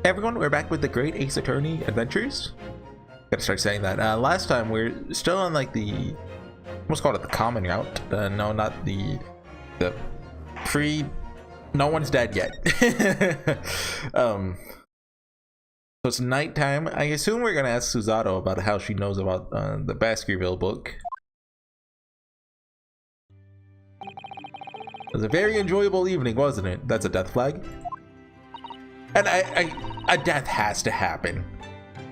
Hey everyone, we're back with the Great Ace Attorney Adventures. Gotta start saying that. Last time we're still on like the, almost called it the common route. No, not the free. No one's dead yet. So it's nighttime. I assume we're gonna ask Suzato about how she knows about the Baskerville book. It was a very enjoyable evening, wasn't it? That's a death flag. And a death has to happen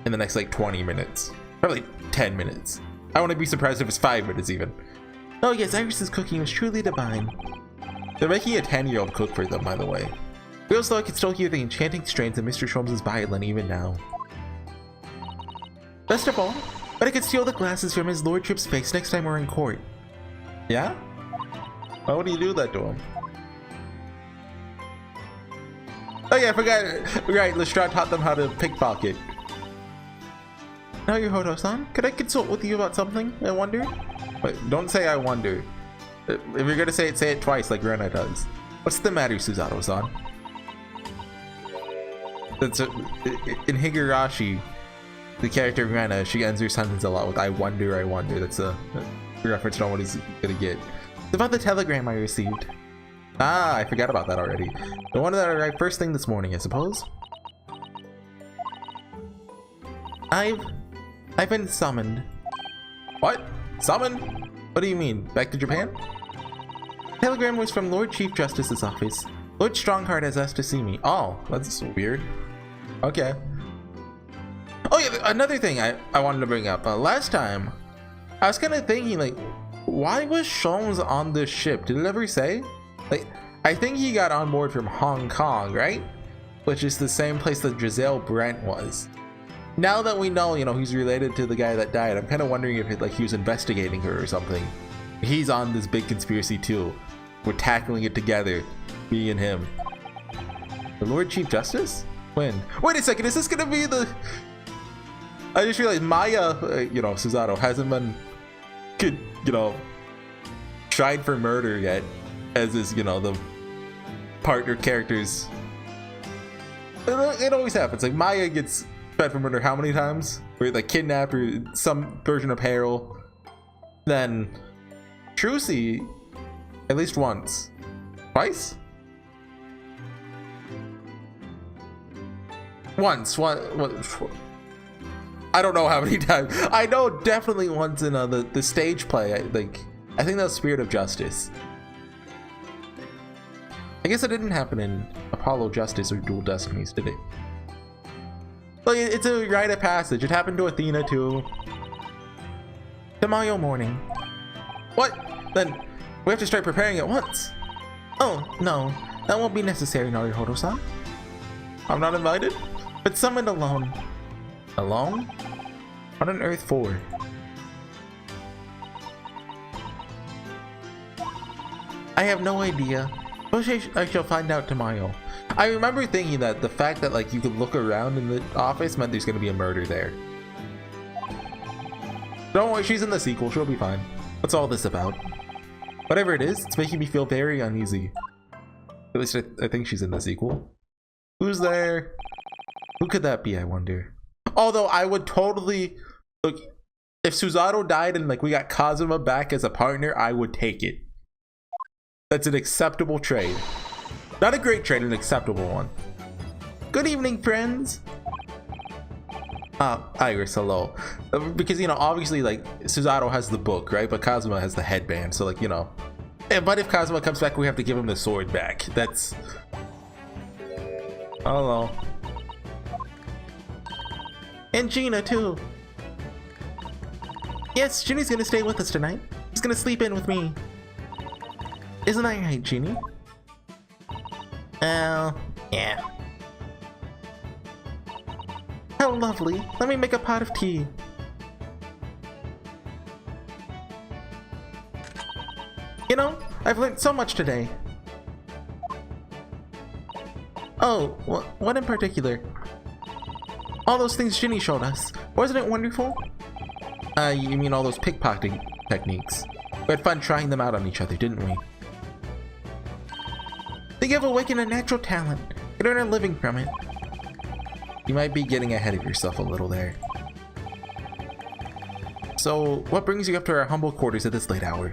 in the next like 20 minutes, probably 10 minutes. I wouldn't be surprised if it's 5 minutes even. Oh yes, Iris's cooking was truly divine. They're making a 10-year-old cook for them, by the way. Feels though I can still hear the enchanting strains of Mr. Sholmes' violin even now. Best of all, but I could steal the glasses from his lordship's face next time we're in court. Yeah? Why would you do that to him? Oh yeah, I forgot. Right, Lestrade taught them how to pickpocket. Now you're Hodo-san, could I consult with you about something? I wonder? Wait, don't say I wonder. If you're gonna say it twice like Rena does. What's the matter, Suzato-san? In Higurashi, the character Rena, she ends her sentence a lot with I wonder, I wonder. That's a reference no one is gonna get. It's about the telegram I received. Ah, I forgot about that already. The one that arrived first thing this morning, I suppose. I've been summoned. What? Summoned? What do you mean? Back to Japan? Telegram was from Lord Chief Justice's office. Lord Strongheart has asked to see me. Oh, that's weird. Okay. Oh yeah, another thing I wanted to bring up. Last time, I was kind of thinking like, why was Sholmes on this ship? Did it ever say? Like, I think he got on board from Hong Kong, right? Which is the same place that Giselle Brent was. Now that we know, you know, he's related to the guy that died, I'm kind of wondering if like he was investigating her or something. He's on this big conspiracy too. We're tackling it together, me and him. The Lord Chief Justice? When? Wait a second, is this gonna be the... I just realized Maya, you know, Suzato hasn't been, you know, tried for murder yet. As is, you know, the partner characters. It always happens. Like Maya gets tried for murder how many times? Or like kidnapped or some version of Harold. Then Trucy at least once. Twice? Once. What? I don't know how many times. I know definitely once in the stage play. I think that was Spirit of Justice. I guess it didn't happen in Apollo Justice or Dual Destinies, did it? Like, it's a rite of passage. It happened to Athena too. Tomorrow morning. What? Then we have to start preparing at once. Oh, no. That won't be necessary, Naruhodo-san. I'm not invited? But summoned alone. Alone? What on earth for? I have no idea. I shall find out tomorrow. I remember thinking that the fact that like you could look around in the office meant there's gonna be a murder there. Don't worry, she's in the sequel, she'll be fine. What's all this about? Whatever it is, it's making me feel very uneasy. At least I think she's in the sequel. Who's there? Who could that be, I wonder? Although I would totally look, if Suzato died and like we got Kazuma back as a partner, I would take it. That's an acceptable trade. Not a great trade, an acceptable one. Good evening, friends. Iris, hello. Because, you know, obviously, like, Suzato has the book, right? But Kazuma has the headband, so, like, you know. But if Kazuma comes back, we have to give him the sword back. That's... Hello. And Gina, too. Yes, Ginny's gonna stay with us tonight. She's gonna sleep in with me. Isn't that right, Genie? Yeah. How lovely. Let me make a pot of tea. You know, I've learned so much today. Oh, what in particular? All those things Ginny showed us. Wasn't it wonderful? You mean all those pickpocketing techniques? We had fun trying them out on each other, didn't we? They give awakened a natural talent. Could earn a living from it. You might be getting ahead of yourself a little there. So, what brings you up to our humble quarters at this late hour?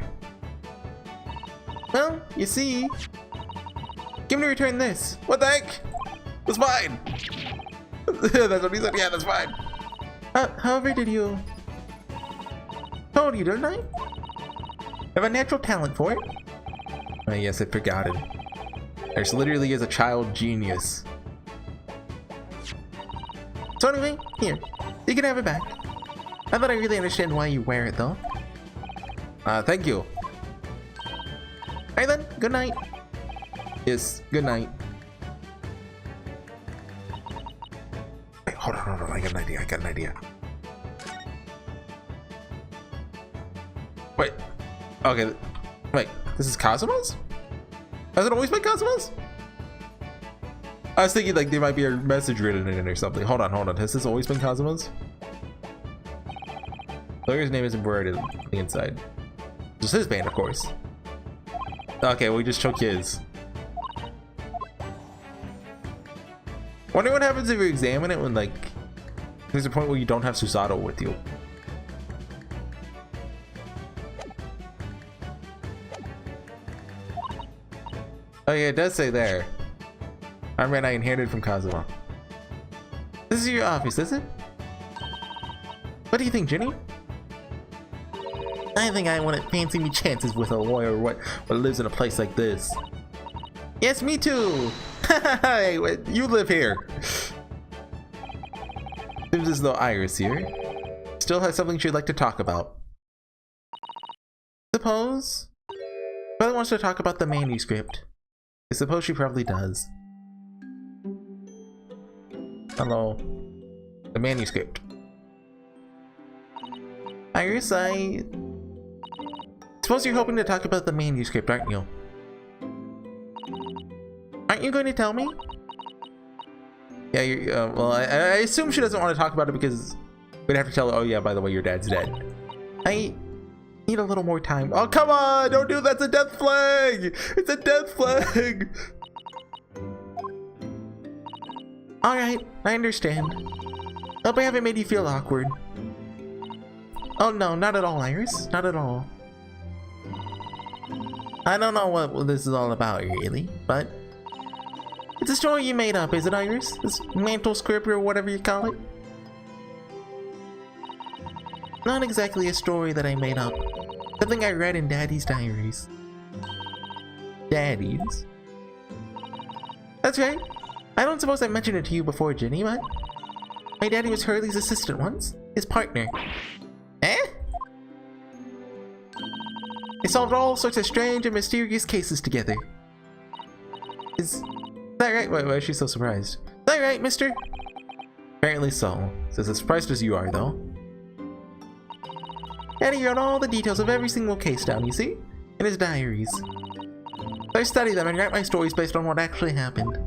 Well, you see... Give me to return this. What the heck? That's mine! That's what he said. Yeah, that's fine. However, did you... Told you, didn't I? I have a natural talent for it. Oh, yes, I forgot it. There's literally is a child genius. So anyway, here. You can have it back. Not that I really understand why you wear it, though. Thank you. Alright then, good night. Yes, good night. Wait, hold on, I got an idea. Wait, okay, wait, this is Cosmos? Has it always been Cosmos? I was thinking like there might be a message written in it or something. Hold on, has this always been Cosmos? Lawyer's name is embroidered on the inside. Just his band, of course. Okay, we just took his. Wonder what happens if you examine it when like there's a point where you don't have Susato with you. Oh yeah, it does say there. I inherited from Kazuma. This is your office, is it? What do you think, Jenny? I think I wouldn't fancy me chances with a lawyer what lives in a place like this. Yes, me too! Hey, wait, you live here. Seems as though Iris here still has something she'd like to talk about. Suppose? Brother wants to talk about the manuscript. I suppose she probably does. Hello. The manuscript. Iris, I suppose you're hoping to talk about the manuscript, aren't you? Aren't you going to tell me? Yeah, well, I assume she doesn't want to talk about it because we'd have to tell her, oh yeah, by the way, your dad's dead. I need a little more time. Oh, come on! Don't do that! It's a death flag! It's a death flag! Alright, I understand. Hope I haven't made you feel awkward. Oh no, not at all, Iris. Not at all. I don't know what this is all about, really, but it's a story you made up, is it, Iris? This mantle script or whatever you call it? Not exactly a story that I made up. Something I read in Daddy's diaries. Daddy's? That's right. I don't suppose I mentioned it to you before, Jenny, but my daddy was Hurley's assistant once. His partner. Eh? They solved all sorts of strange and mysterious cases together. Is that right? Why is she so surprised? Is that right, mister? Apparently so. It's as surprised as you are, though. Daddy wrote all the details of every single case down, you see? In his diaries. So I study them and write my stories based on what actually happened.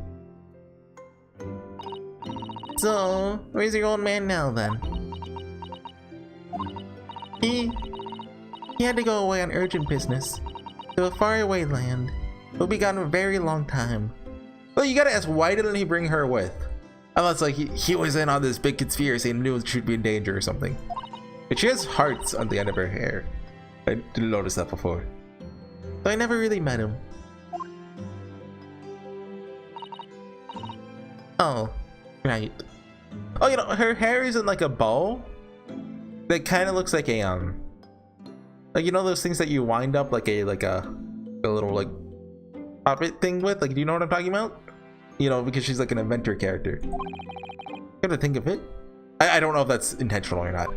So, where's your old man now, then? He had to go away on urgent business to a faraway land. He'll be gone a very long time. Well, you gotta ask, why didn't he bring her with? Unless, like, he was in on this big conspiracy and knew she'd be in danger or something. But she has hearts on the end of her hair. I didn't notice that before. So I never really met him. Oh, right. Oh, you know, her hair is in like a bow that kind of looks like a like, you know those things that you wind up like a little like puppet thing with, like, do you know what I'm talking about? You know, because she's like an inventor character. Come to think of it, I don't know if that's intentional or not.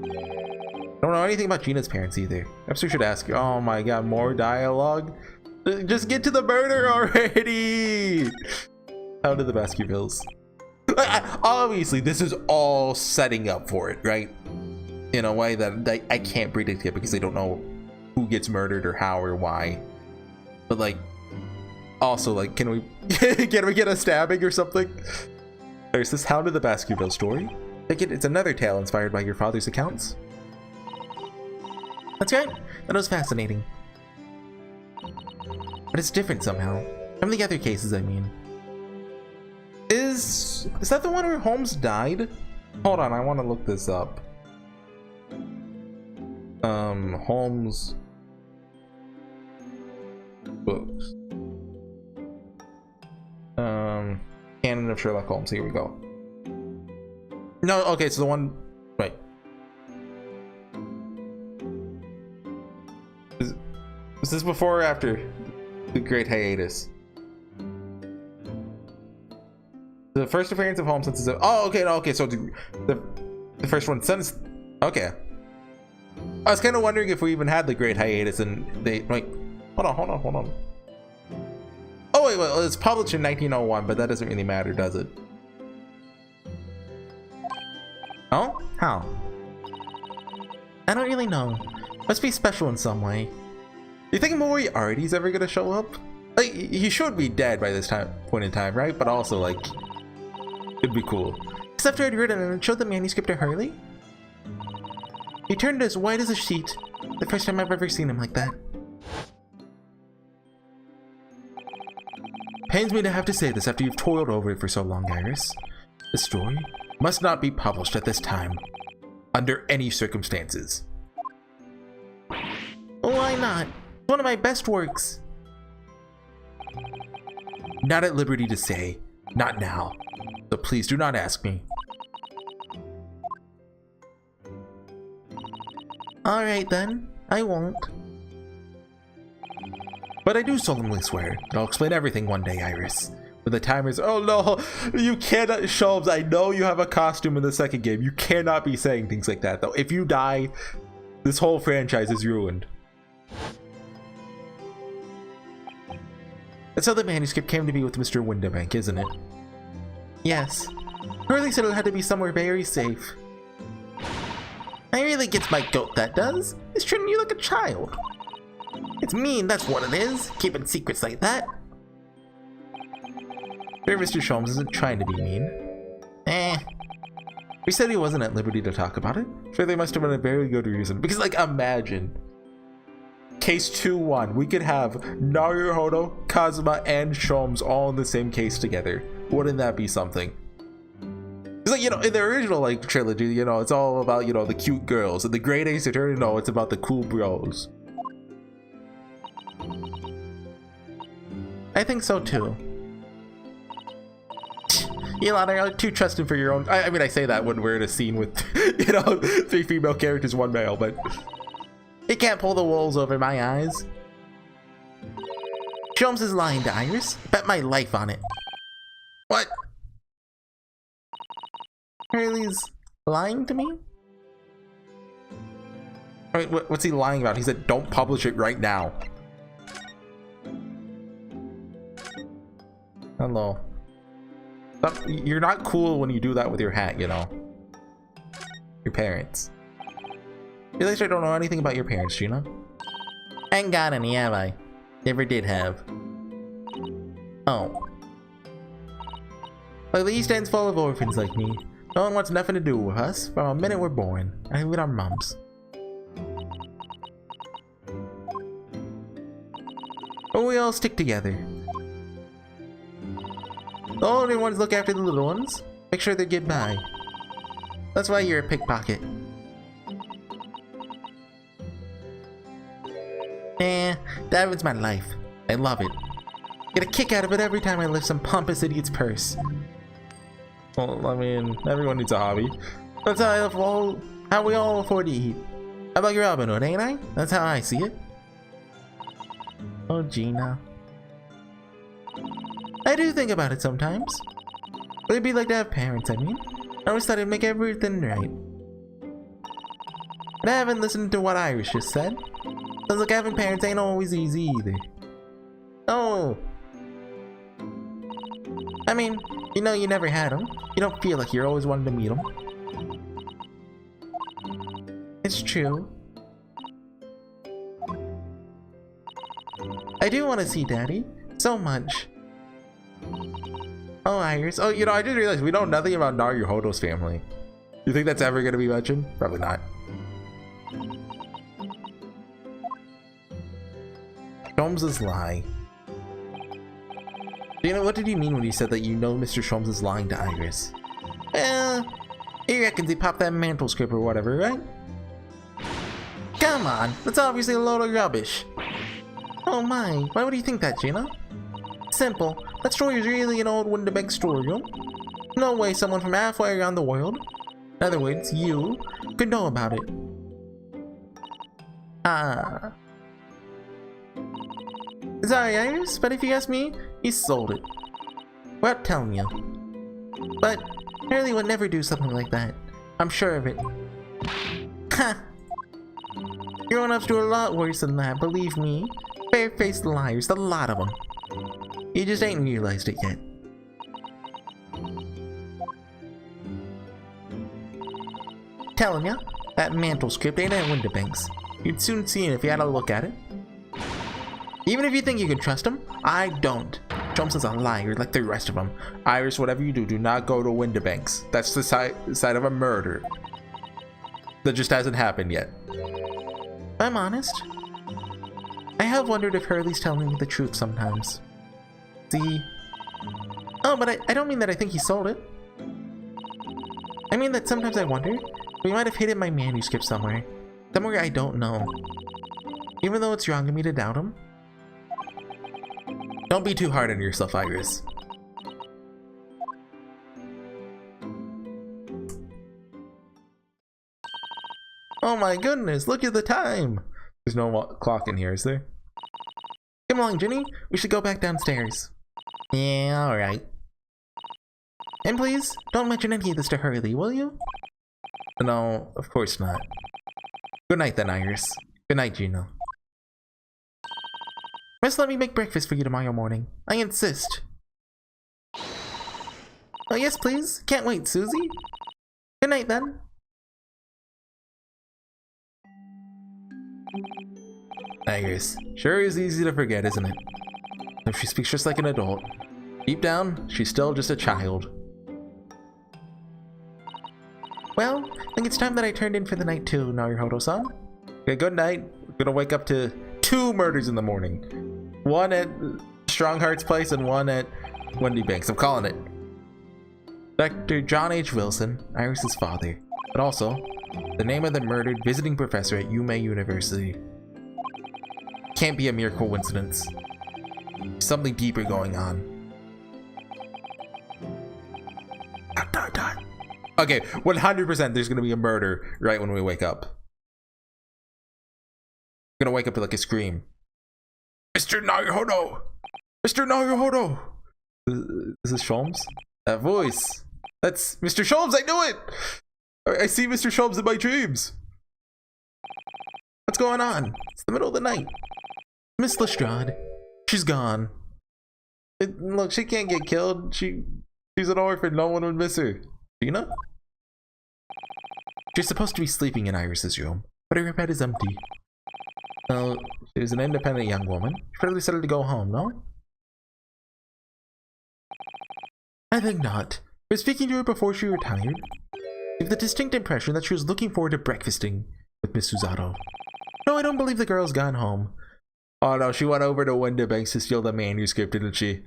I don't know anything about Gina's parents either. Perhaps we should ask. Oh my god, more dialogue. Just get to the murder already. How did the Baskervilles? Obviously, this is all setting up for it, right? In a way that I can't predict it because they don't know who gets murdered or how or why. But like, also like, can we get a stabbing or something? There's this How Did the Baskerville story. It's another tale inspired by your father's accounts. That's right. That was fascinating. But it's different somehow from the other cases. I mean, Is that the one where Holmes died? Hold on, I want to look this up. Holmes books. Canon of Sherlock Holmes. Here we go. No, okay, so the one. Wait. Was this before or after the Great Hiatus? The first appearance of Holmes since his. Oh, okay, no, okay. So the first one since. Okay. I was kind of wondering if we even had the Great Hiatus, and they like. Hold on. Oh wait, well, it's published in 1901, but that doesn't really matter, does it? Oh, how? I don't really know. Must be special in some way. You think Moriarty's ever gonna show up? Like, he should be dead by this point in time, right? But also, like, it'd be cool. Except I'd written and showed the manuscript to Hurley. He turned as white as a sheet. The first time I've ever seen him like that. Pains me to have to say this after you've toiled over it for so long, Iris. The story must not be published at this time, under any circumstances. Why not? It's one of my best works. Not at liberty to say, not now. So please do not ask me. Alright then, I won't. But I do solemnly swear that I'll explain everything one day, Iris. When the time is— oh no, you cannot— Sholmes, I know you have a costume in the second game. You cannot be saying things like that, though. If you die, this whole franchise is ruined. That's how the manuscript came to be with Mr. Windibank, isn't it? Yes. Hurley said it had to be somewhere very safe. I really gets my goat, that does. It's treating you like a child. It's mean, that's what it is. Keeping secrets like that. Sure, Mr. Sholmes isn't trying to be mean. We said he wasn't at liberty to talk about it. Sure, they must have been a very good reason. Because, like, imagine. Case 2-1. We could have Naruhodo, Kazuma, and Sholmes all in the same case together. Wouldn't that be something? It's like, you know, in the original, like, trilogy, you know, it's all about, you know, the cute girls. And the Great Ace Attorney, no, it's about the cool bros. I think so, too. You lot are too trusting for your own— I mean, I say that when we're in a scene with, you know, 3 female characters, 1 male, but you can't pull the wolves over my eyes. Sholmes is lying to Iris. Bet my life on it. What? Hurley's lying to me? Wait, what's he lying about? He said, don't publish it right now. Hello. You're not cool when you do that with your hat, you know. Your parents. You realize I don't know anything about your parents, Gina? I ain't got any, have I? Never did have. Oh. Well, the East End's full of orphans like me. No one wants nothing to do with us from the minute we're born. And with our mums. But we all stick together. The older ones look after the little ones. Make sure they get by. That's why you're a pickpocket. That was my life. I love it. Get a kick out of it every time I lift some pompous idiot's purse. Well, I mean, everyone needs a hobby. That's how we all afford to eat. How about your Robin Hood, ain't I? That's how I see it. Oh, Gina. I do think about it sometimes. What it'd be like to have parents, I mean. I always thought it'd make everything right. But I haven't listened to what Iris just said. Sounds like having parents ain't always easy either. Oh. I mean, you know you never had them. You don't feel like you're always wanting to meet them. It's true. I do want to see Daddy. So much. Oh, Iris. Oh, you know, I just realized we know nothing about Naruhodo's family. You think that's ever going to be mentioned? Probably not. Sholmes' lie. You know, what did you mean when you said that you know Mr. Sholmes is lying to Iris? Well, he reckons he popped that mantle script or whatever, right? Come on, that's obviously a load of rubbish. Oh my, why would you think that, Gina? Simple, that story is really an old Winterbeck story. No way someone from halfway around the world, in other words, you, could know about it. Ah. Sorry, Iris, but if you ask me, he sold it. Without telling you. But Hurley would never do something like that. I'm sure of it. Ha! Grown-ups do a lot worse than that, believe me. Bare-faced liars, a lot of them. You just ain't realized it yet. Telling ya, that mantle script ain't at Winterbank's. You'd soon see it if you had a look at it. Even if you think you can trust him, I don't. Sholmes is a liar like the rest of them. Iris, whatever you do, do not go to Winterbank's. That's the site of a murder that just hasn't happened yet. I'm honest. I have wondered if Hurley's telling me the truth sometimes. See? Oh, but I don't mean that I think he sold it. I mean that sometimes I wonder we might have hidden my manuscript somewhere. Somewhere I don't know. Even though it's wrong of me to doubt him. Don't be too hard on yourself, Iris. Oh my goodness, look at the time! There's no clock in here, is there? Come along, Ginny. We should go back downstairs. Yeah, alright. And please, don't mention any of this to Hurley, will you? No, of course not. Good night then, Iris. Good night, Gina. Must let me make breakfast for you tomorrow morning. I insist. Oh yes, please. Can't wait, Susie. Good night then. Iris. Sure is easy to forget, isn't it? If she speaks just like an adult. Deep down, she's still just a child. Well, I think it's time that I turned in for the night too, Naruhodo-san. Okay, good night. We're gonna wake up to 2 murders in the morning. One at Strongheart's place and one at Wendy Banks. I'm calling it. Dr. John H. Wilson, Iris's father. But also, the name of the murdered visiting professor at Yume University. Can't be a mere coincidence. Something deeper going on. Okay, 100% there's gonna be a murder right when we wake up. We're gonna wake up with like a scream. Mr. Naruhodo! Mr. Naruhodo! Is this Sholmes? That voice. That's Mr. Sholmes, I knew it! I see Mr. Sholmes in my dreams. What's going on? It's the middle of the night. Miss Lestrade. She's gone. Look, she can't get killed. She's an orphan. No one would miss her. Gina? She's supposed to be sleeping in Iris's room, but her bed is empty. Well, she was an independent young woman. She probably settled to go home, no? I think not. But speaking to her before she retired, I have the distinct impression that she was looking forward to breakfasting with Miss Susato. No, I don't believe the girl's gone home. Oh no, she went over to Winterbanks to steal the manuscript, didn't she?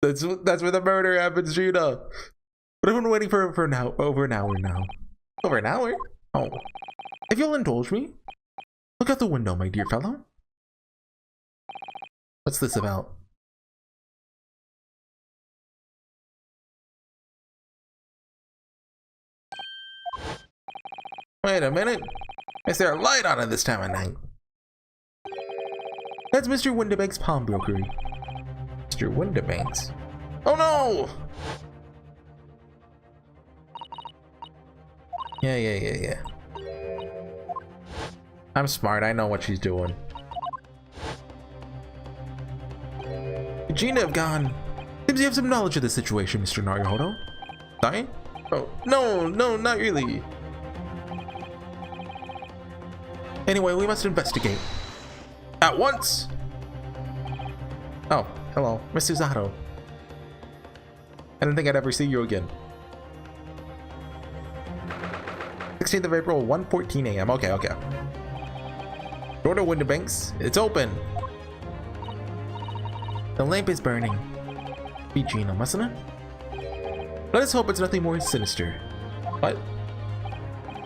That's where the murder happens, Gina. But I've been waiting for over an hour now. Over an hour? Oh. If you'll indulge me, look out the window, my dear fellow. What's this about? Wait a minute. Is there a light on at this time of night? That's Mr. Winterbank's pawnbrokery. Mr. Winterbank's? Oh no! Yeah. I'm smart, I know what she's doing. Gina have gone. Seems you have some knowledge of the situation, Mr. Naruhodo. Sorry? Oh, no, not really. Anyway, we must investigate. At once! Oh, hello, Miss Susato. I didn't think I'd ever see you again. 16th of April, 1:14 a.m. Okay. Door to Winterbanks. It's open. The lamp is burning. Be Gina, mustn't it? Let us hope it's nothing more sinister. What?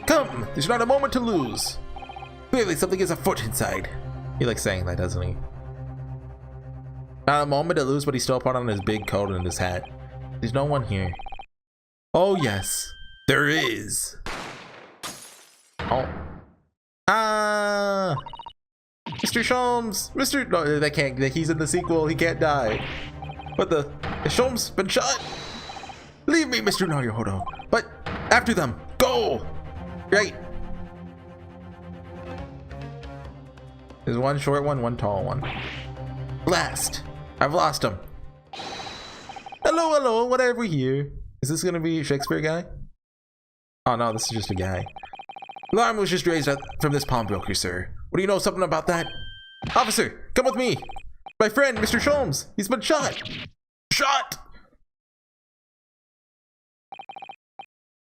Come! There's not a moment to lose! Clearly something is afoot inside. He likes saying that, doesn't he? Not a moment to lose, but he still put on his big coat and his hat. There's no one here. Oh yes, there is. Oh. Ah! Mr. Sholmes! Mr. No, that can't. He's in the sequel. He can't die. What the? Has Sholmes been shot? Leave me, Mr. Naruhodo. But after them, go! Right. There's one short one, one tall one. Last. I've lost him. Hello, hello. What have we here? Is this gonna be a Shakespeare guy? Oh no, this is just a guy. Alarm was just raised from this pawnbroker, sir. What do you know something about that? Officer, come with me. My friend, Mr. Sholmes. He's been shot. Shot!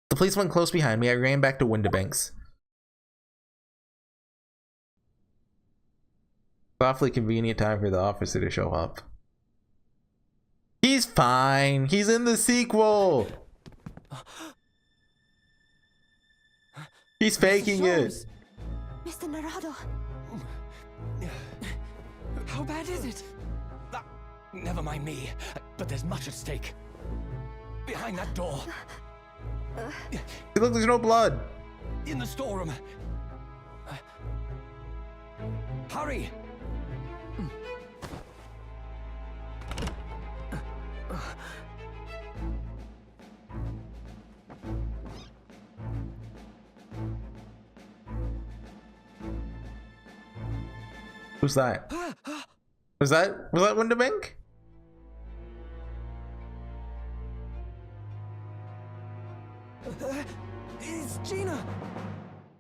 The police went close behind me. I ran back to Windibanks. Awfully convenient time for the officer to show up. He's fine. He's in the sequel. He's faking it. Mr. Narado. How bad is it? Never mind me, but there's much at stake. Behind that door. Look, there's no blood. In the storeroom. Hurry! Who's that? Was that Windibank? It's Gina.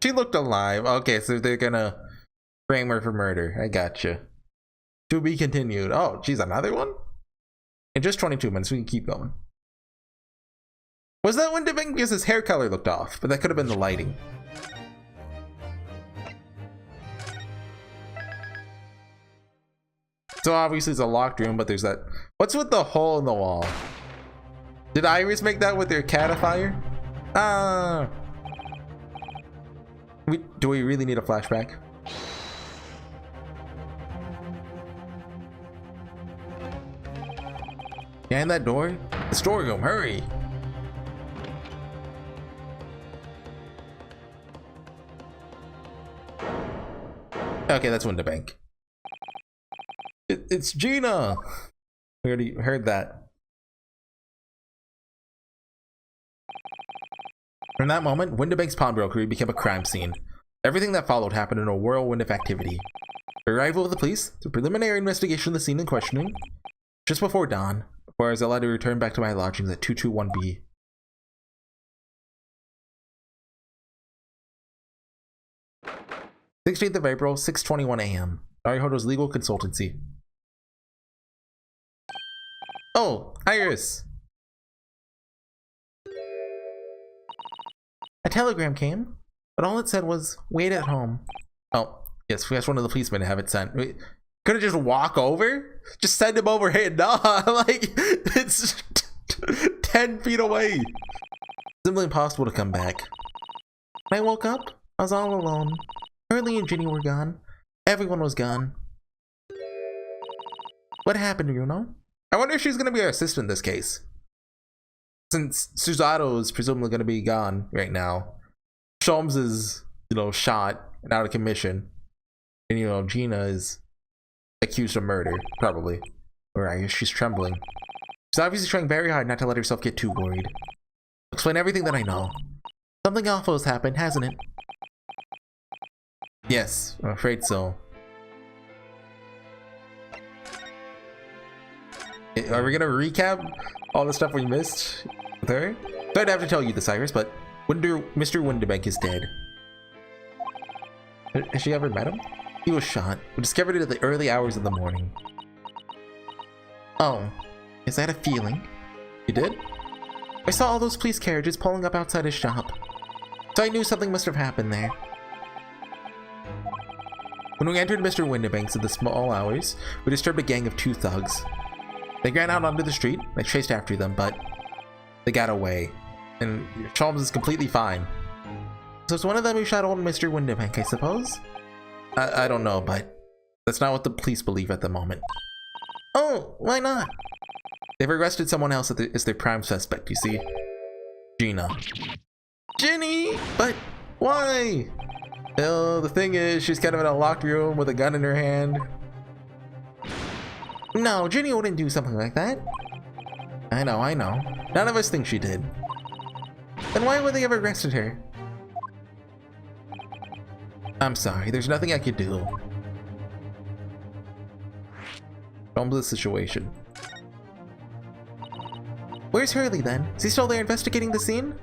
She looked alive. Okay, so they're gonna frame her for murder. I gotcha. To be continued. Oh, geez, another one? In just 22 minutes, we can keep going. Was that Windibank? Because his hair color looked off, but that could have been the lighting. So obviously it's a locked room, but there's that. What's with the hole in the wall? Did Iris make that with their catifier? Do we really need a flashback? And that door? The storeroom, hurry! Okay, that's Windibank. It's Gina! We already heard that. From that moment, Windibank's pawnbrokery became a crime scene. Everything that followed happened in a whirlwind of activity. Arrival of the police, the preliminary investigation of the scene and questioning. Just before dawn, before I was allowed to return back to my lodgings at 221B. "16th of April, 6:21 a.m. Naruhodo's legal consultancy." Oh, Iris! A telegram came, but all it said was, "Wait at home." Oh, yes, we asked one of the policemen to have it sent. Could it just walk over? Just send him over here? Nah, like, it's 10 feet away. Simply impossible to come back. When I woke up, I was all alone. Hurley and Ginny were gone. Everyone was gone. What happened, Runo? I wonder if she's going to be our assistant in this case. Since Susato is presumably going to be gone right now. Sholmes is, shot and out of commission. And, Gina is accused of murder, probably. Or I guess she's trembling. She's obviously trying very hard not to let herself get too worried. I'll explain everything that I know. Something awful has happened, hasn't it? Yes, I'm afraid so. Are we gonna recap all the stuff we missed with her? So I'd have to tell you this, Iris, but Mr. Windibank is dead. Has she ever met him? He was shot. We discovered it at the early hours of the morning. Oh, is that a feeling? You did? I saw all those police carriages pulling up outside his shop. So I knew something must have happened there. When we entered Mr. Windibank's at the small hours, we disturbed a gang of 2 thugs. They ran out onto the street. They chased after them, but they got away. And Sholmes is completely fine. So it's one of them who shot old Mr. Windybank, I suppose? I don't know, but that's not what the police believe at the moment. Oh, why not? They've arrested someone else as their prime suspect, you see. Gina. Ginny! But why? Well, the thing is, she's kind of in a locked room with a gun in her hand. No, Ginny wouldn't do something like that. I know. None of us think she did. Then why would they have arrested her? I'm sorry, there's nothing I could do. Film the situation. Where's Hurley then? Is he still there investigating the scene?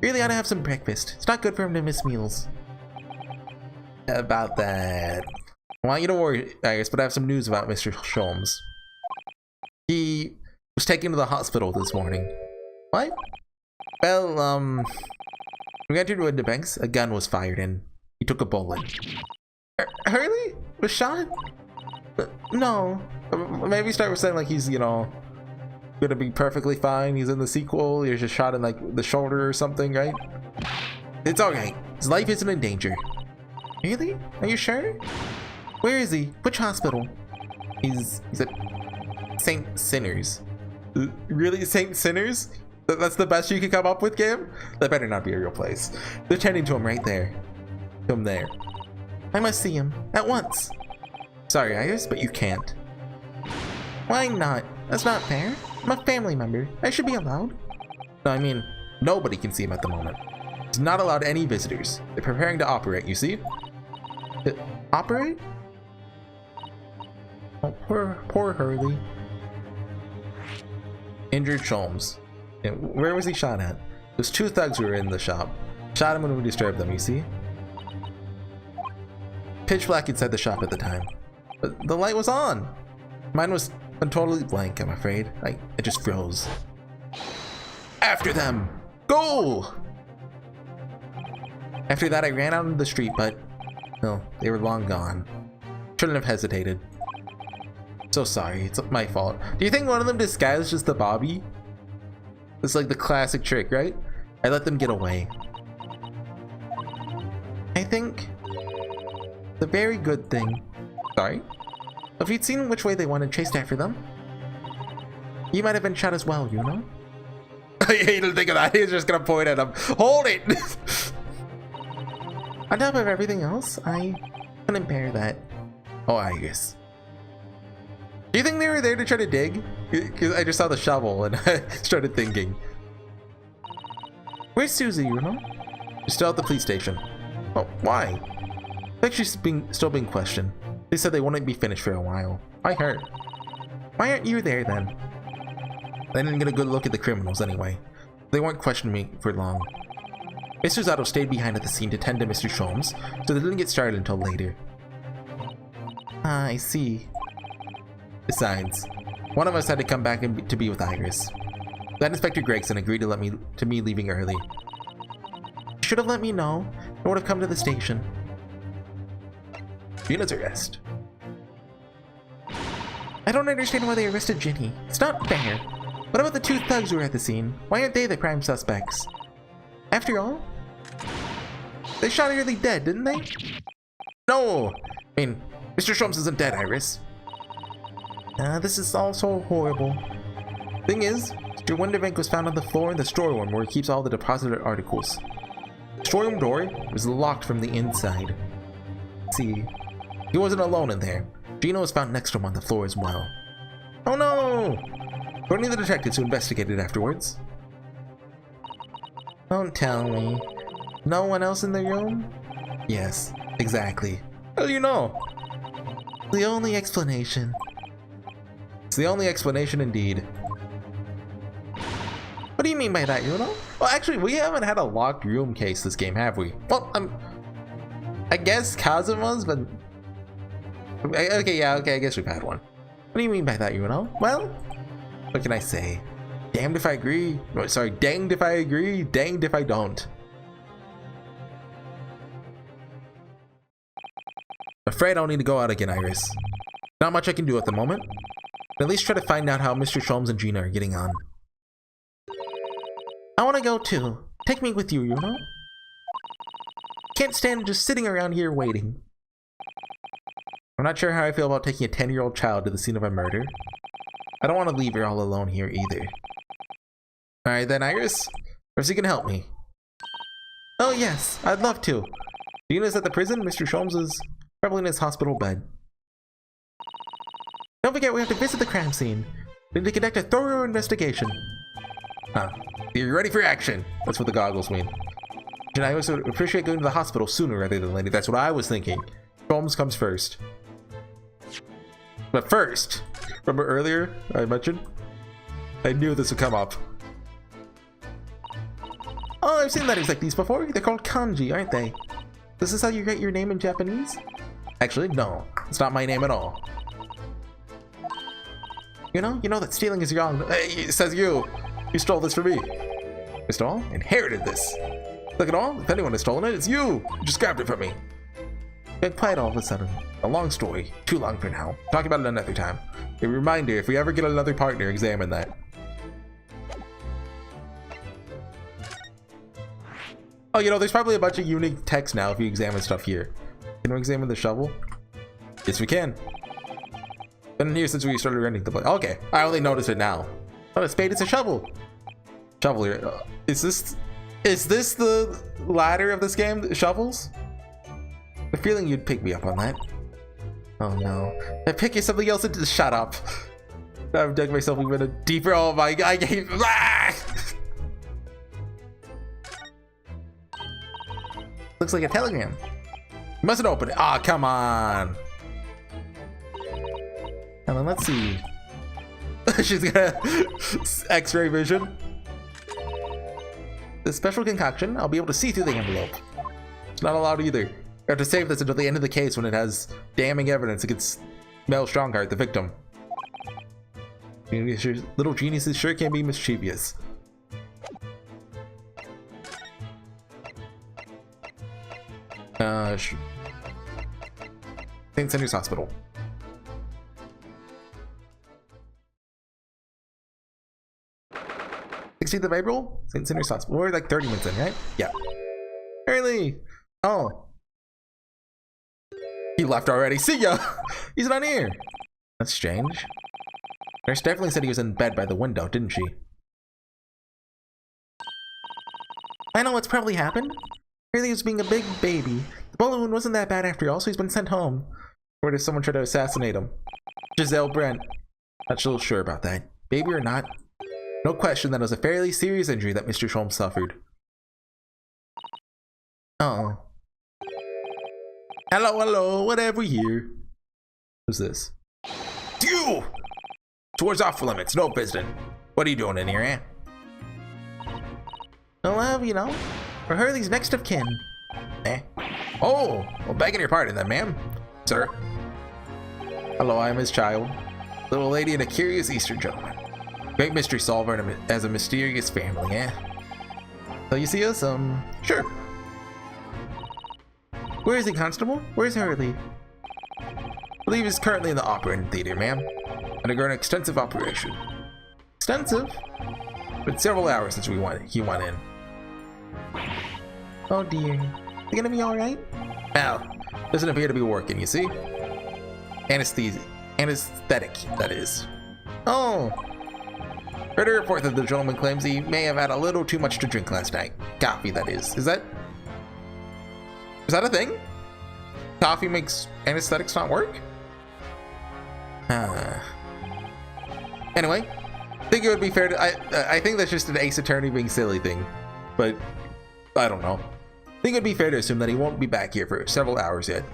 Really ought to have some breakfast. It's not good for him to miss meals. About that. I want you to worry, Iris, but I have some news about Mr. Sholmes. He was taken to the hospital this morning. What? Well, we entered Windybank's. A gun was fired and he took a bullet. Hurley? Was shot? No. Maybe start with saying like he's, you know, gonna be perfectly fine. He's in the sequel. He was just shot in like the shoulder or something, right? It's alright. His life isn't in danger. Really? Are you sure? Where is he? Which hospital? He's at St. Sinners. Really? St. Sinners? That's the best you can come up with, game? That better not be a real place. They're tending to him right there. To him there. I must see him. At once. Sorry, Iris, but you can't. Why not? That's not fair. I'm a family member. I should be allowed. No, I mean, nobody can see him at the moment. He's not allowed any visitors. They're preparing to operate, you see? Operate? Oh, poor Hurley. Injured Sholmes. Yeah, where was he shot at? There's two thugs who were in the shop. Shot him when we disturbed them, you see? Pitch black inside the shop at the time. But the light was on! Mine was totally blank, I'm afraid. It just froze. After them! Go! After that I ran out into the street, but no, they were long gone. Shouldn't have hesitated. So sorry, it's my fault. Do you think one of them disguised as the Bobby? It's like the classic trick, right? I let them get away. I think the very good thing. Sorry? If you'd seen which way they went and chased after them, you might have been shot as well, you know? I hate to think of that. He's just gonna point at him. Hold it! On top of everything else, I couldn't bear that. Oh, I guess. Do you think they were there to try to dig? Because I just saw the shovel and I started thinking. Where's Susie, you know? She's still at the police station. Oh, why? I think she's still being questioned. They said they wouldn't be finished for a while. Why her? Why aren't you there then? I didn't get a good look at the criminals anyway. They weren't questioning me for long. Mr. Zato stayed behind at the scene to tend to Mr. Sholmes, so they didn't get started until later. Ah, I see. Besides, one of us had to come back to be with Iris. That Inspector Gregson agreed to me leaving early. Should have let me know. I would have come to the station. Gina's arrest. I don't understand why they arrested Ginny. It's not fair. What about the two thugs who were at the scene? Why aren't they the prime suspects? After all, they shot Hurley dead, didn't they? No! I mean, Mr. Sholmes isn't dead, Iris. This is all so horrible. Thing is, Mr. Windybank was found on the floor in the storeroom where he keeps all the deposited articles. The storeroom door was locked from the inside. See, he wasn't alone in there. Gina was found next to him on the floor as well. Oh no! According to the detectives who investigated afterwards. Don't tell me. No one else in the room? Yes, exactly. How do you know? The only explanation. It's the only explanation indeed. What do you mean by that, you know? Well, actually, we haven't had a locked room case this game, have we? Well, I guess Kazuma's, but... Okay, I guess we've had one. What do you mean by that, you know? Well, what can I say? Damned if I agree. Oh, sorry, danged if I agree, danged if I don't. Afraid I'll need to go out again, Iris. Not much I can do at the moment. At least try to find out how Mr. Sholmes and Gina are getting on. I want to go too. Take me with you, you know? Can't stand just sitting around here waiting. I'm not sure how I feel about taking a 10-year-old child to the scene of a murder. I don't want to leave her all alone here either. Alright then, Iris. Perhaps you can help me. Oh yes, I'd love to. Gina's at the prison. Mr. Sholmes is probably in his hospital bed. Don't forget we have to visit the crime scene. We need to conduct a thorough investigation. Ah, you're ready for action. That's what the goggles mean. And I also appreciate going to the hospital sooner rather than later. That's what I was thinking. Sholmes comes first. But first, remember earlier I mentioned? I knew this would come up. Oh, I've seen letters like these before. They're called kanji, aren't they? This is how you write your name in Japanese? Actually, no. It's not my name at all. You know that stealing is wrong. Hey, it says you. You stole this from me. I stole? Inherited this. Look at all. If anyone has stolen it, it's you. You just grabbed it from me. Got quiet all of a sudden. A long story. Too long for now. Talk about it another time. A reminder, if we ever get another partner, examine that. Oh, you know, there's probably a bunch of unique text now if you examine stuff here. Can we examine the shovel? Yes, we can. Been here since we started renting the place. Okay, I only noticed it now. Not a spade, it's a shovel. Shovel here. Is this the ladder of this game? The shovels? The feeling you'd pick me up on that. Oh no. I pick you something else into. Shut up. I've dug myself even a deeper. Oh my god. I gave. Ah! Looks like a telegram. You mustn't open it. Ah, oh, come on. And then let's see. She's got X-ray vision. This special concoction, I'll be able to see through the envelope. It's not allowed either. You have to save this until the end of the case when it has damning evidence against Mel Strongheart, the victim. Little geniuses sure can be mischievous. St. Sanders Hospital. See the April? St. Sanders Hospital. We're like 30 minutes in, right? Yeah. Early. Oh. He left already. See ya. He's not here. That's strange. Nurse definitely said he was in bed by the window, didn't she? I know what's probably happened. Early was being a big baby. The bullet wound wasn't that bad after all, so he's been sent home. Or did someone try to assassinate him? Giselle Brent. Not so sure about that. Baby or not. No question that it was a fairly serious injury that Mr. Sholmes suffered. Oh. Hello, whatever here. Who's this? You! Towards off limits, no visiting. What are you doing in here, eh? Well, you know, we're Hurley's next of kin. Eh? Oh, well, begging your pardon then, ma'am. Sir. Hello, I am his child. Little lady and a curious Eastern gentleman. Great mystery solver and as a mysterious family, eh? So you see us? Sure. Where is he, Constable? Where's Hurley? I believe he's currently in the operating theater, ma'am. Undergoing an extensive operation. Extensive? Been several hours since he went in. Oh dear. Is he gonna be alright? Well, doesn't appear to be working, you see? Anesthesia. Anesthetic, that is. Oh! Heard a report that the gentleman claims he may have had a little too much to drink last night. Coffee, that is. Is that a thing? Coffee makes anesthetics not work? Anyway, I think it would be fair to... I think that's just an Ace Attorney being silly thing. But, I don't know. I think it'd be fair to assume that he won't be back here for several hours yet.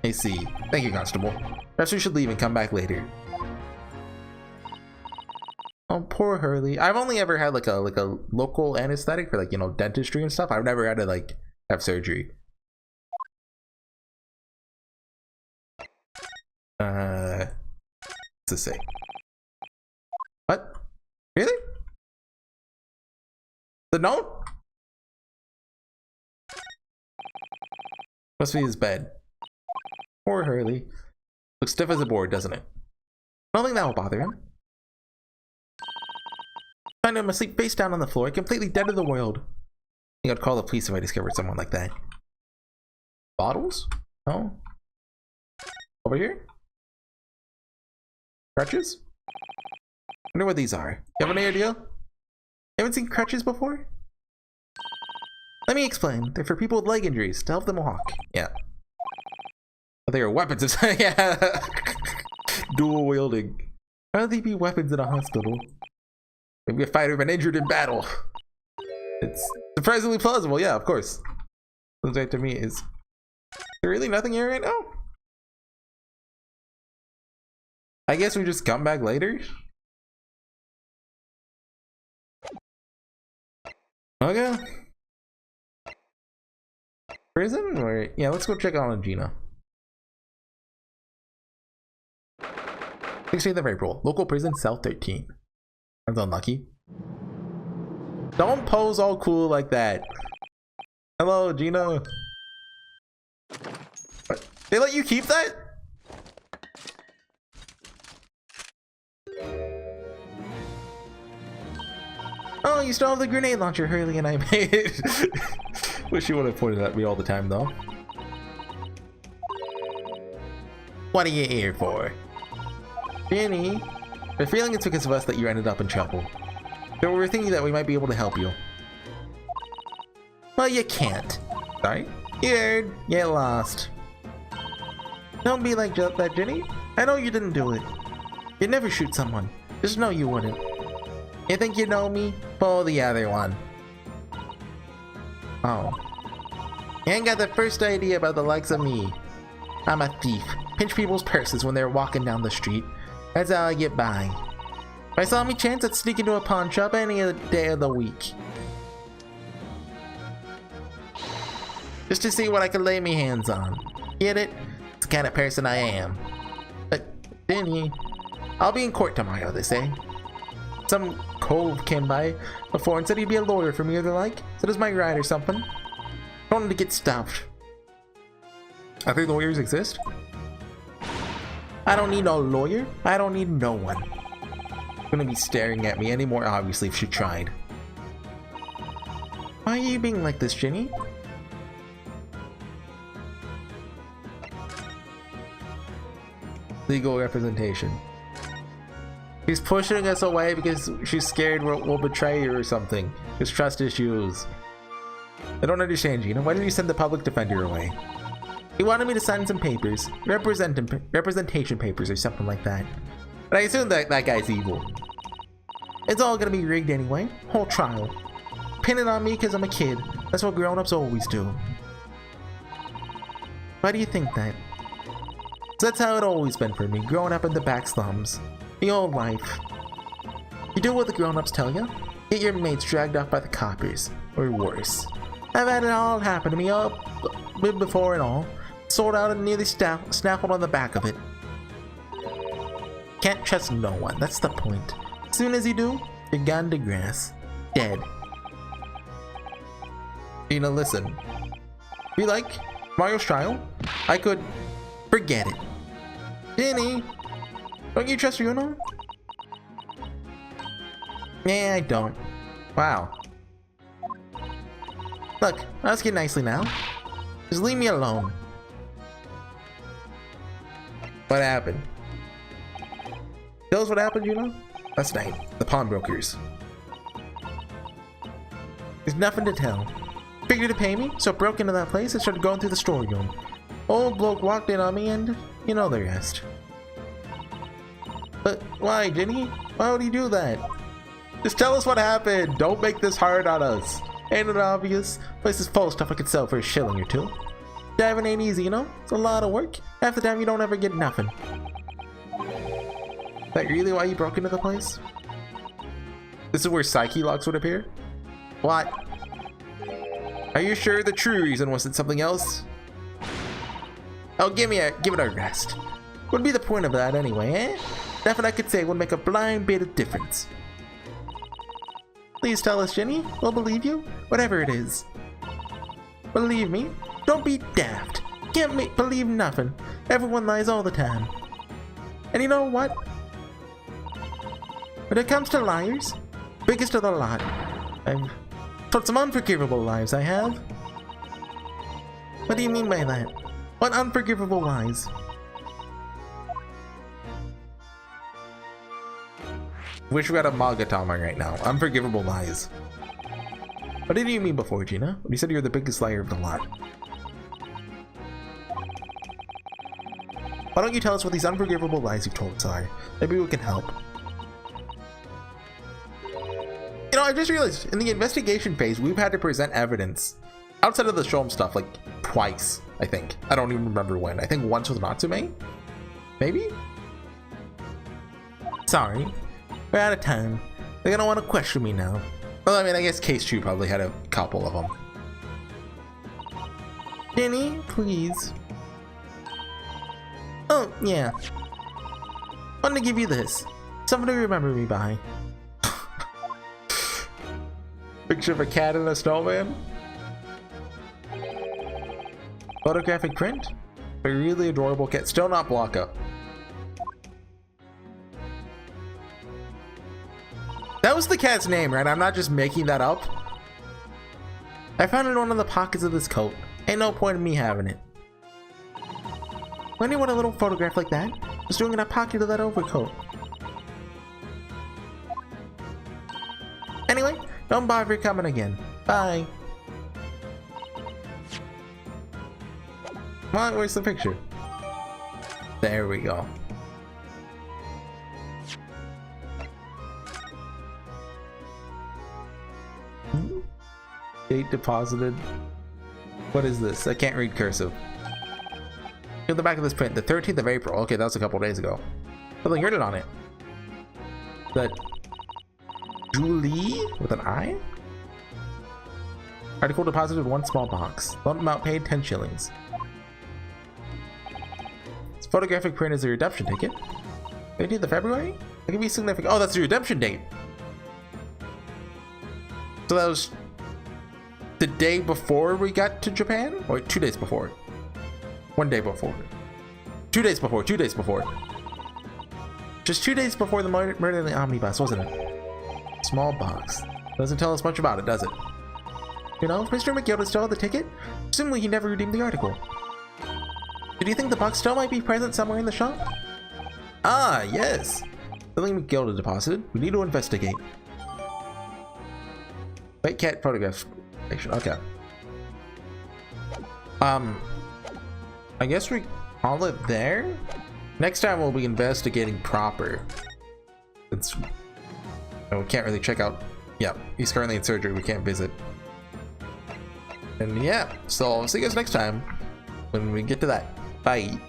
I see. Thank you, Constable. Perhaps we should leave and come back later. Oh, poor Hurley. I've only ever had like a local anesthetic for, like, you know, dentistry and stuff. I've never had to like have surgery. What's this say? What? Really? The note? Must be his bed. Poor Hurley. Looks stiff as a board, doesn't it? I don't think that will bother him. Find him asleep face down on the floor, completely dead to the world. I think I'd call the police if I discovered someone like that. Bottles? Oh. Over here? Crutches? Wonder what these are. You have any idea? You haven't seen crutches before? Let me explain. They're for people with leg injuries, to help them walk. Yeah. But they are weapons of yeah. Dual wielding. How would they be weapons in a hospital? Maybe a fighter been injured in battle. It's surprisingly plausible, yeah, of course. Sounds right to me. Is there really nothing here right now? I guess we just come back later. Okay. Prison? Or yeah, let's go check on Gina. 16th of April. Local prison, cell 13. That's unlucky. Don't pose all cool like that. Hello, Gina. What? They let you keep that? Oh, you still have the grenade launcher Hurley and I made. Wish you would have pointed at me all the time, though. What are you here for? Jenny, we're feeling it's because of us that you ended up in trouble. So we're thinking that we might be able to help you. Well, you can't. Sorry? You get lost. Don't be like that, Jenny. I know you didn't do it. You'd never shoot someone. Just know you wouldn't. You think you know me? Pull the other one. Oh. You ain't got the first idea about the likes of me. I'm a thief. Pinch people's purses when they're walking down the street. That's how I get by. If I saw me chance, I'd sneak into a pawn shop any other day of the week. Just to see what I could lay me hands on. Get it? It's the kind of person I am. But, Denny, I'll be in court tomorrow, they say. Some cove came by before and said he'd be a lawyer for me or the like. Said it's my right or something. I wanted to get stuffed. I think lawyers exist. I don't need no lawyer. I don't need no one. Gonna be staring at me any more obviously if she tried. Why are you being like this, Jenny? Legal representation. She's pushing us away because she's scared we'll betray her or something. Just trust issues. I don't understand, Gina. Why did you send the public defender away? He wanted me to sign some papers. Representation papers or something like that. But I assume that guy's evil. It's all gonna be rigged anyway. Whole trial. Pin it on me because I'm a kid. That's what grown-ups always do. Why do you think that? So that's how it always been for me, growing up in the back slums. The old life. You do what the grown-ups tell you. Get your mates dragged off by the coppers. Or worse. I've had it all happen to me before and all. Sold out and nearly snaffled on the back of it. Can't trust no one, that's the point. As soon as you do, you're gone to grass. Dead. Gina, listen. Be like Mario's trial? I could forget it. Jenny, don't you trust Yuno? Yeah, I don't. Wow. Look, I'll ask you nicely now. Just leave me alone. What happened? Tell us what happened, you know? Last night, the pawnbrokers. There's nothing to tell. Figured to pay me, so broke into that place and started going through the storeroom. Old bloke walked in on me and you know the rest. But why, Jenny? Why would he do that? Just tell us what happened. Don't make this hard on us. Ain't it obvious? Place is full of stuff I could sell for a shilling or two. Diving ain't easy, you know? It's a lot of work. Half the time you don't ever get nothing. Is that really why you broke into the place? This is where Psyche locks would appear? What? Are you sure the true reason wasn't something else? Oh, give it a rest. What'd be the point of that anyway, eh? Nothing I could say would make a blind bit of difference. Please tell us, Jenny. We'll believe you, whatever it is. Believe me. Don't be daft. Can't believe nothing. Everyone lies all the time. And you know what? When it comes to liars, biggest of the lot. I've told some unforgivable lies, I have. What do you mean by that? What unforgivable lies? Wish we had a Magatama right now. Unforgivable lies. What did you mean before, Gina? You said you're the biggest liar of the lot. Why don't you tell us what these unforgivable lies you've told us are? Maybe we can help. You know, I just realized in the investigation phase, we've had to present evidence outside of the Sholmes stuff like twice, I think. I don't even remember when. I think once with Natsume? Maybe? Sorry. We're out of time. They're gonna want to question me now. Well, I mean, I guess Case 2 probably had a couple of them. Jenny, please. Oh, yeah. Wanted to give you this. Something to remember me by. Picture of a cat and a snowman? Photographic print? A really adorable cat. Still not Blanca. That was the cat's name, right? I'm not just making that up. I found it in one of the pockets of this coat. Ain't no point in me having it. When do you want a little photograph like that? Just doing in a pocket of that overcoat. Anyway, don't bother coming again. Bye. Come on, where's the picture? There we go. Date deposited. What is this? I can't read cursive. At the back of this print, the 13th of April. Okay, that was a couple days ago. Something written on it. That Julie with an I? Article deposited 1 small box. Lump amount paid 10 shillings. This photographic print is a redemption ticket. 13th of February? That could be significant. Oh, that's the redemption date. So that was the day before we got to Japan? Or 2 days before? 1 day before. 2 days before. 2 days before. Just 2 days before the murder in the omnibus, wasn't it? Small box. Doesn't tell us much about it, does it? You know, if Mr. McGilda still had the ticket, presumably he never redeemed the article. Do you think the box still might be present somewhere in the shop? Ah, yes. Something McGilda deposited. We need to investigate. White cat photographs. Okay. I guess we call it there. Next time we'll be investigating proper. It's we can't really check out. Yeah, he's currently in surgery. We can't visit. And yeah, so I'll see you guys next time when we get to that. Bye.